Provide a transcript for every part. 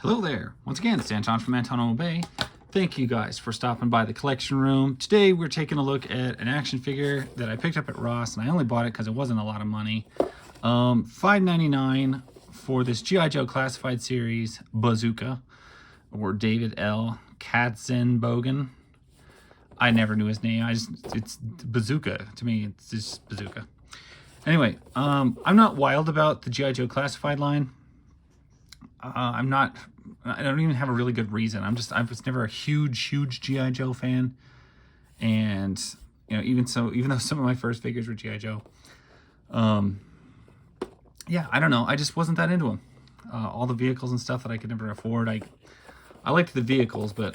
Hello there. Once again, it's Anton from Anton Bay. Thank you guys for stopping by the collection room. Today we're taking a look at an action figure that I picked up at Ross, and I only bought it because it wasn't a lot of money. $5.99 for this G.I. Joe Classified series Bazooka, or David L. Katzenbogen. I never knew his name. It's Bazooka. To me, it's just Bazooka. Anyway, I'm not wild about the G.I. Joe Classified line. I don't even have a really good reason. I was never a huge G.I. Joe fan. And, you know, even though some of my first figures were G.I. Joe, yeah, I don't know. I just wasn't that into them. All the vehicles and stuff that I could never afford. I liked the vehicles, but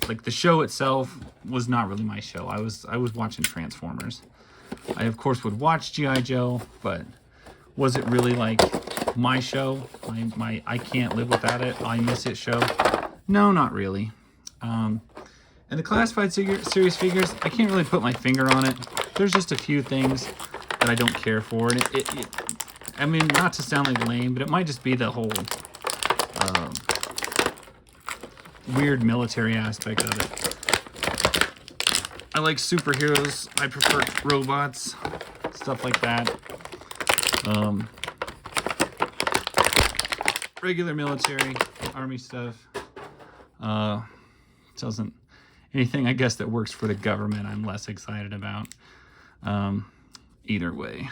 like the show itself was not really my show. I was watching Transformers. I, of course, would watch G.I. Joe, but was it really like my show? I can't live without it, I miss it show? No, not really. And the Classified series figures, I can't really put my finger on it. There's just a few things that I don't care for. And I mean, not to sound like lame, but it might just be the whole weird military aspect of it. I like superheroes. I prefer robots, stuff like that. Regular military, army stuff. Doesn't anything, I guess, that works for the government I'm less excited about. Either way.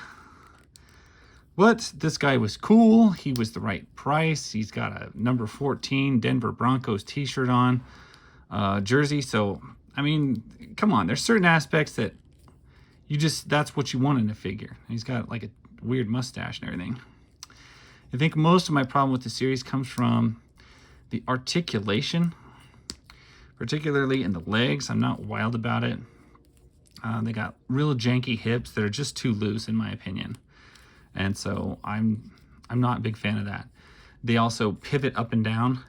But this guy was cool. He was the right price. He's got a number 14 Denver Broncos t-shirt on, jersey. So, I mean, come on. There's certain aspects that that's what you want in a figure. He's got like a weird mustache and everything. I think most of my problem with the series comes from the articulation, particularly in the legs. I'm not wild about it. They got real janky hips that are just too loose, in my opinion. And so I'm not a big fan of that. They also pivot up and down,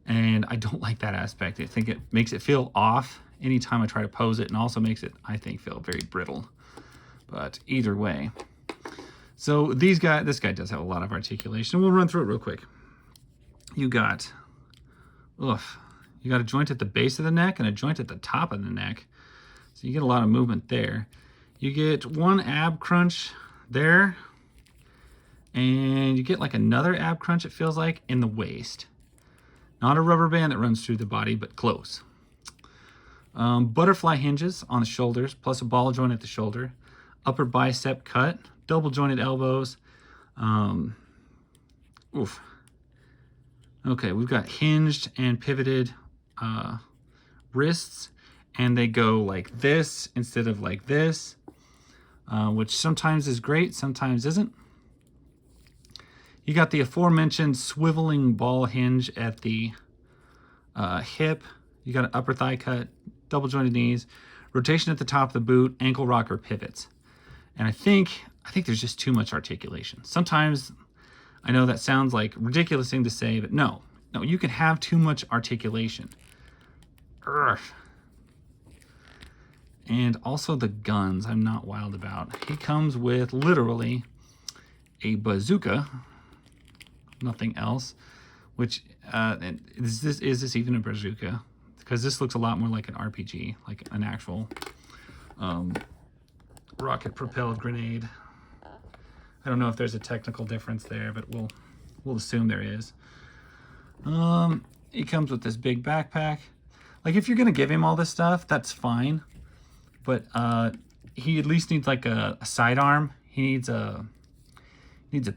and I don't like that aspect. I think it makes it feel off anytime I try to pose it, and also makes it, I think, feel very brittle. But either way. So this guy does have a lot of articulation. We'll run through it real quick. You got a joint at the base of the neck and a joint at the top of the neck. So you get a lot of movement there. You get one ab crunch there, and you get like another ab crunch, it feels like, in the waist. Not a rubber band that runs through the body, but close. Butterfly hinges on the shoulders, plus a ball joint at the shoulder. Upper bicep cut, double jointed elbows. Okay, we've got hinged and pivoted wrists, and they go like this instead of like this, which sometimes is great, sometimes isn't. You got the aforementioned swiveling ball hinge at the hip. You got an upper thigh cut, double jointed knees, rotation at the top of the boot, ankle rocker pivots. And I think there's just too much articulation. Sometimes, I know that sounds like a ridiculous thing to say, but no, you can have too much articulation. Urgh. And also the guns, I'm not wild about. He comes with literally a bazooka, nothing else. Which is this even a bazooka? Because this looks a lot more like an RPG, like an actual rocket-propelled grenade. I don't know if there's a technical difference there, but we'll assume there is. He comes with this big backpack. Like, if you're gonna give him all this stuff, that's fine. But he at least needs like a sidearm. He needs a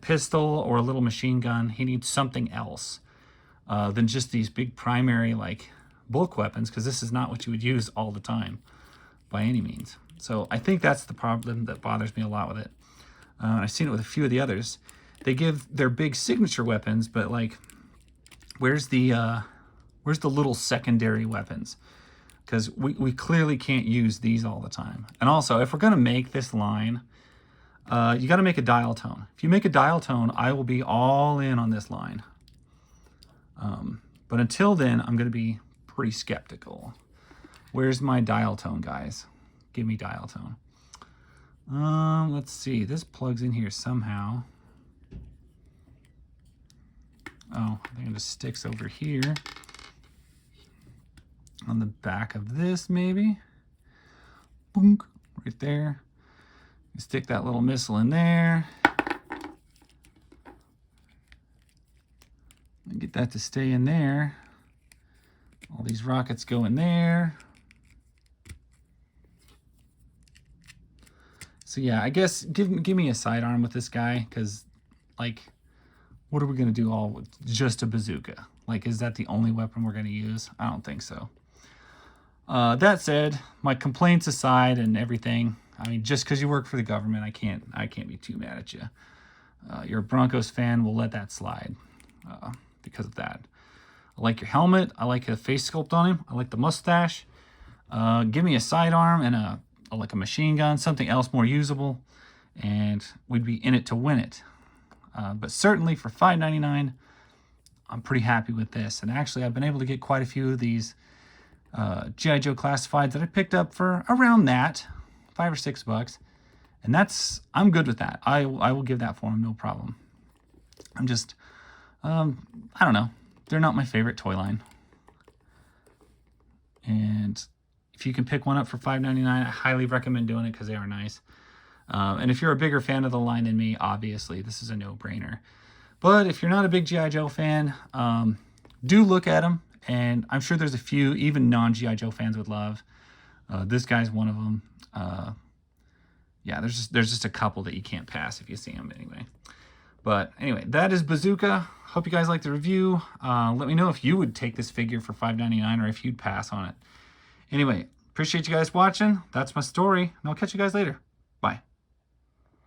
pistol or a little machine gun. He needs something else than just these big primary like bulk weapons, because this is not what you would use all the time by any means. So I think that's the problem that bothers me a lot with it. I've seen it with a few of the others. They give their big signature weapons, but like, where's the little secondary weapons? Because we clearly can't use these all the time. And also, if we're gonna make this line, you gotta make a dial tone. If you make a dial tone, I will be all in on this line. But until then, I'm gonna be pretty skeptical. Where's my dial tone, guys? Give me dial tone. Let's see. This plugs in here somehow. Oh, I think it just sticks over here. On the back of this, maybe. Boom, right there. You stick that little missile in there. And get that to stay in there. All these rockets go in there. So yeah, I guess give me a sidearm with this guy, because like, what are we gonna do all with just a bazooka? Like, is that the only weapon we're gonna use? I don't think so. That said, my complaints aside and everything, I mean, just because you work for the government, I can't be too mad at you. You're a Broncos fan, we'll let that slide because of that. I like your helmet. I like the face sculpt on him. I like the mustache. Give me a sidearm and like a machine gun, something else more usable, and we'd be in it to win it. But certainly for $5.99, I'm pretty happy with this. And actually, I've been able to get quite a few of these G.I. Joe Classifieds that I picked up for around that, $5 or $6. And I'm good with that. I will give that for them, no problem. I'm just, I don't know. They're not my favorite toy line. And if you can pick one up for $5.99, I highly recommend doing it because they are nice. And if you're a bigger fan of the line than me, obviously, this is a no-brainer. But if you're not a big G.I. Joe fan, do look at them. And I'm sure there's a few, even non-G.I. Joe fans would love. This guy's one of them. Yeah, there's just a couple that you can't pass if you see them anyway. But anyway, that is Bazooka. Hope you guys liked the review. Let me know if you would take this figure for $5.99 or if you'd pass on it. Anyway, appreciate you guys watching. That's my story, and I'll catch you guys later.